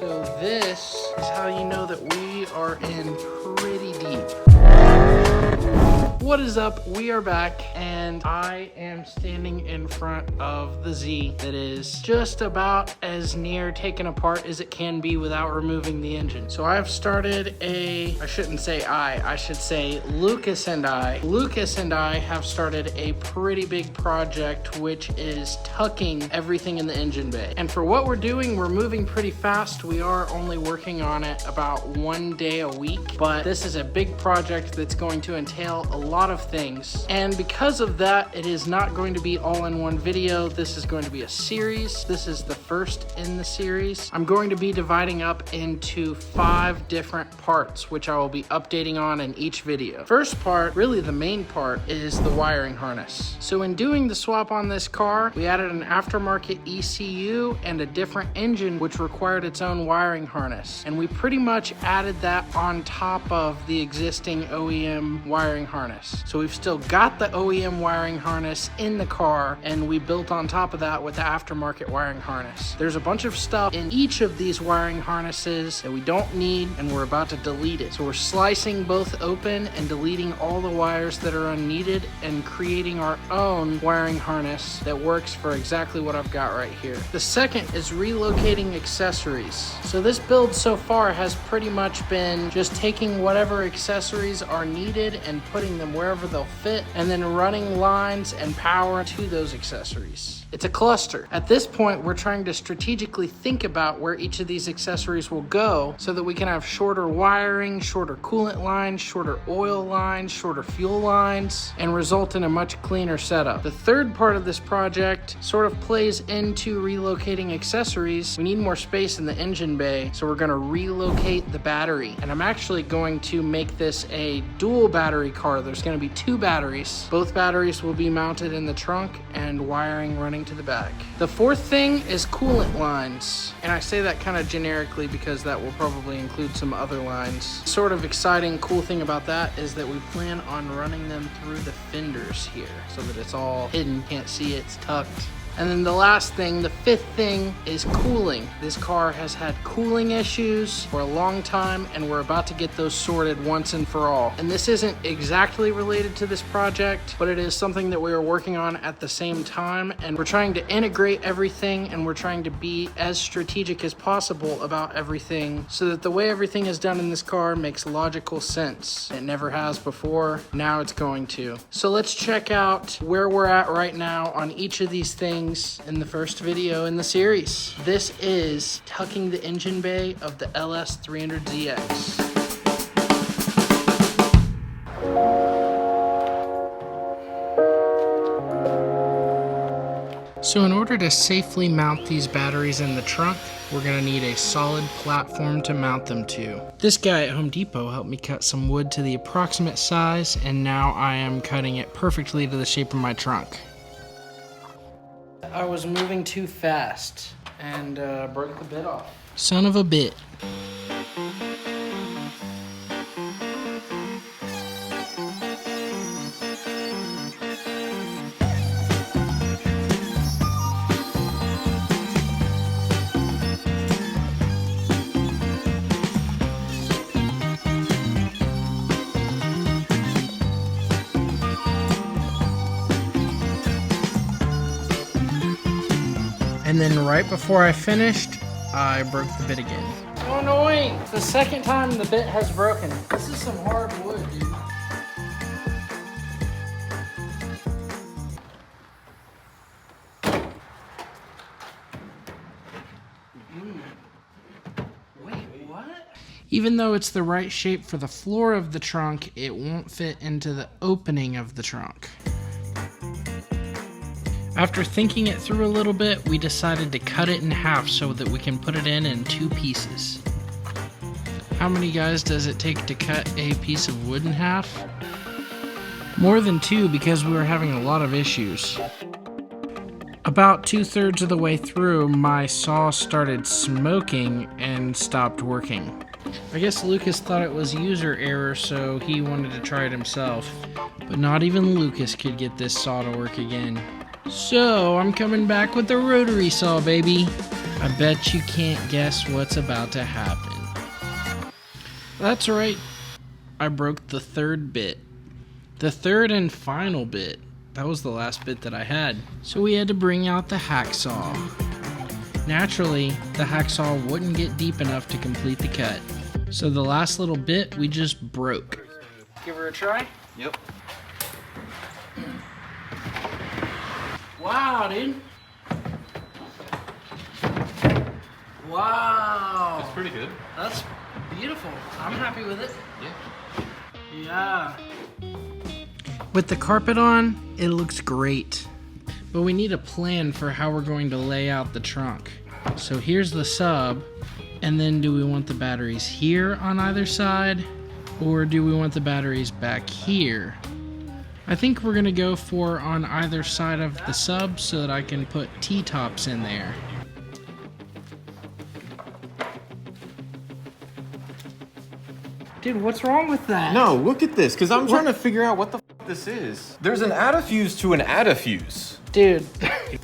So this is how you know that we are in pretty deep. What is up? We are back and I am standing in front of the Z that is just about as near taken apart as it can be without removing the engine. So I've started I should say Lucas and I have started a pretty big project, which is tucking everything in the engine bay. And for what we're doing, we're moving pretty fast. We are only working on it about 1 day a week, but this is a big project that's going to entail a lot of things. And because of that, it is not going to be all in one video. This is going to be a series. This is the first in the series. I'm going to be dividing up into 5 different parts, which I will be updating on in each video. First part, really the main part, is the wiring harness. So in doing the swap on this car, we added an aftermarket ECU and a different engine, which required its own wiring harness. And we pretty much added that on top of the existing OEM wiring harness. So we've still got the OEM wiring harness in the car, and we built on top of that with the aftermarket wiring harness. There's a bunch of stuff in each of these wiring harnesses that we don't need, and we're about to delete it. So we're slicing both open and deleting all the wires that are unneeded and creating our own wiring harness that works for exactly what I've got right here. The second is relocating accessories. So this build so far has pretty much been just taking whatever accessories are needed and putting them wherever they'll fit, and then running lines and power to those accessories. It's a cluster. At this point, we're trying to strategically think about where each of these accessories will go so that we can have shorter wiring, shorter coolant lines, shorter oil lines, shorter fuel lines, and result in a much cleaner setup. The third part of this project sort of plays into relocating accessories. We need more space in the engine bay, so we're gonna relocate the battery. And I'm actually going to make this a dual battery car. There's gonna be 2 batteries. Both batteries will be mounted in the trunk and wiring running to the back. The fourth thing is coolant lines. And I say that kind of generically because that will probably include some other lines. Sort of exciting, cool thing about that is that we plan on running them through the fenders here so that it's all hidden, can't see it, it's tucked. And then the last thing, the 5th thing, is cooling. This car has had cooling issues for a long time, and we're about to get those sorted once and for all. And this isn't exactly related to this project, but it is something that we are working on at the same time, and we're trying to integrate everything, and we're trying to be as strategic as possible about everything so that the way everything is done in this car makes logical sense. It never has before, now it's going to. So let's check out where we're at right now on each of these things in the first video in the series. This is tucking the engine bay of the LS300ZX. So in order to safely mount these batteries in the trunk, we're gonna need a solid platform to mount them to. This guy at Home Depot helped me cut some wood to the approximate size, and now I am cutting it perfectly to the shape of my trunk. I was moving too fast and broke the bit off. Son of a bit. And then right before I finished, I broke the bit again. So annoying! It's the second time the bit has broken. This is some hard wood, dude. Wait, what? Even though it's the right shape for the floor of the trunk, it won't fit into the opening of the trunk. After thinking it through a little bit, we decided to cut it in half so that we can put it in 2 pieces. How many guys does it take to cut a piece of wood in half? More than 2 because we were having a lot of issues. About 2/3 of the way through, my saw started smoking and stopped working. I guess Lucas thought it was user error, so he wanted to try it himself. But not even Lucas could get this saw to work again. So I'm coming back with the rotary saw, baby. I bet you can't guess what's about to happen. That's right. I broke the third bit. The third and final bit. That was the last bit that I had. So we had to bring out the hacksaw. Naturally, the hacksaw wouldn't get deep enough to complete the cut. So the last little bit we just broke. Give her a try? Yep. Wow, dude. Wow. That's pretty good. That's beautiful. I'm happy with it. Yeah. Yeah. With the carpet on, it looks great. But we need a plan for how we're going to lay out the trunk. So here's the sub, and then do we want the batteries here on either side, or do we want the batteries back here? I think we're gonna go for on either side of the sub so that I can put T-tops in there. Dude, what's wrong with that? No, look at this, because I'm trying to figure out what the f this is. There's an add-a-fuse to an add-a-fuse. Dude.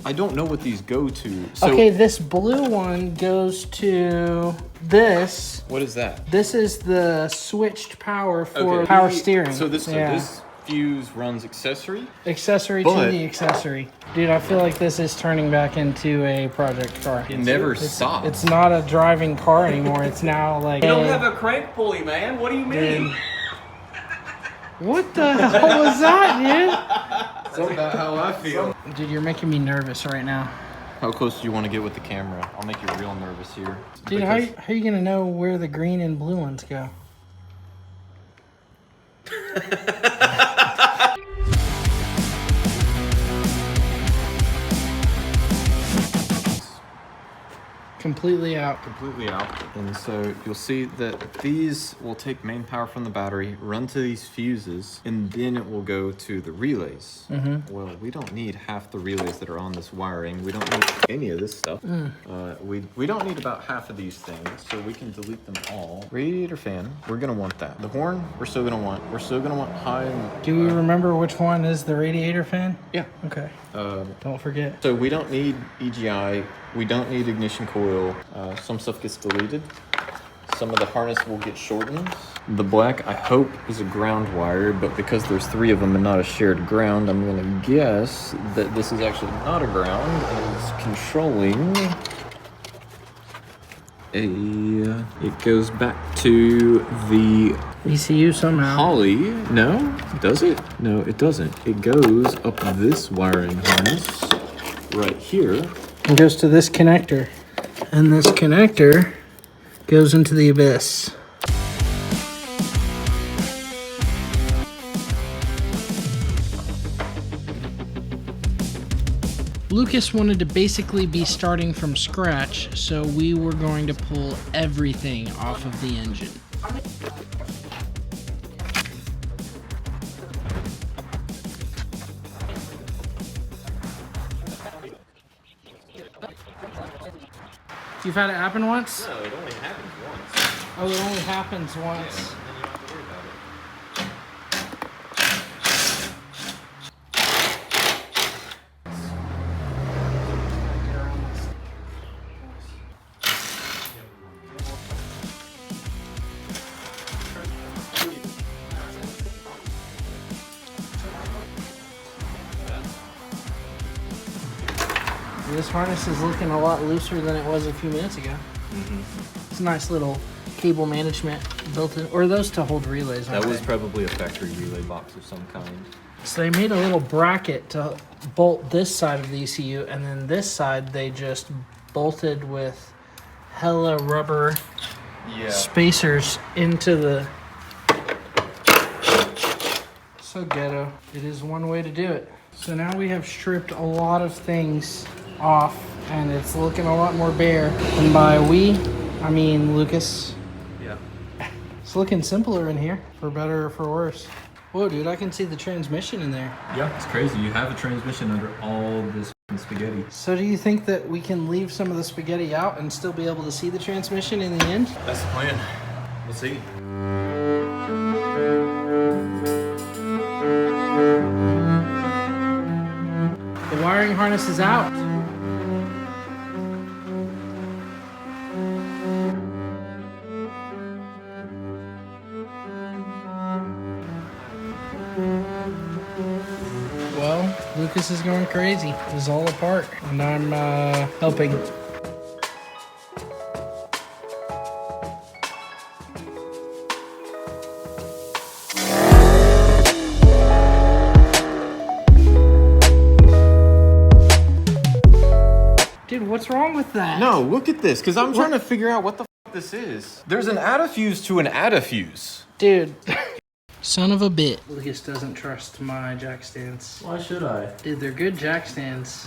I don't know what these go to. So, Okay, this blue one goes to this. what is that? This is the switched power for Okay. power steering. So this fuse runs accessory? Accessory to the accessory. Dude, I feel like this is turning back into a project car. It never stops. It's not a driving car anymore. It's now like... You don't have a crank pulley, man. What do you mean? Dude. What the hell was that, That's about how I feel. dude? Dude, you're making me nervous right now. How close do you want to get with the camera? I'll make you real nervous here. Dude, how are you gonna know where the green and blue ones go? Completely out. Completely out. And so you'll see that these will take main power from the battery, run to these fuses, and then it will go to the relays. Well, we don't need half the relays that are on this wiring. We don't need any of this stuff. We don't need about half of these things, so we can delete them all. Radiator fan, we're gonna want that. The horn, we're still gonna want high and... Do we remember which one is the radiator fan? Yeah. Okay. Don't forget. So we don't need EGI, we don't need ignition coil. Some stuff gets deleted. Some of the harness will get shortened. The black, I hope, is a ground wire, but because there's 3 of them and not a shared ground, I'm gonna guess that this is actually not a ground and it's controlling it goes back to the ECU somehow. Holly. No, does it? No, it doesn't. It goes up this wiring harness right here. It goes to this connector. And this connector goes into the abyss. Lucas wanted to basically be starting from scratch, so we were going to pull everything off of the engine. You've had it happen once? No, it only happens once. Oh, it only happens once. This harness is looking a lot looser than it was a few minutes ago. It's a nice little cable management built in, or are those to hold relays? That was probably a factory relay box of some kind. So they made a little bracket to bolt this side of the ECU, and then this side they just bolted with hella rubber spacers into the... So ghetto. It is one way to do it. So now we have stripped a lot of things off, and it's looking a lot more bare. And by we, I mean Lucas. Yeah. It's looking simpler in here, for better or for worse. Whoa, dude, I can see the transmission in there. Yeah, it's crazy. You have a transmission under all this spaghetti. So do you think that we can leave some of the spaghetti out and still be able to see the transmission in the end? That's the plan. We'll see. The wiring harness is out. Lucas is going crazy. It's all apart, and I'm helping. Dude, what's wrong with that? No, look at this, because I'm trying to figure out what the f this is. There's an add-a-fuse to an add-a-fuse. Dude. Son of a bit. Lucas doesn't trust my jack stands. Why should I? Dude, they're good jack stands.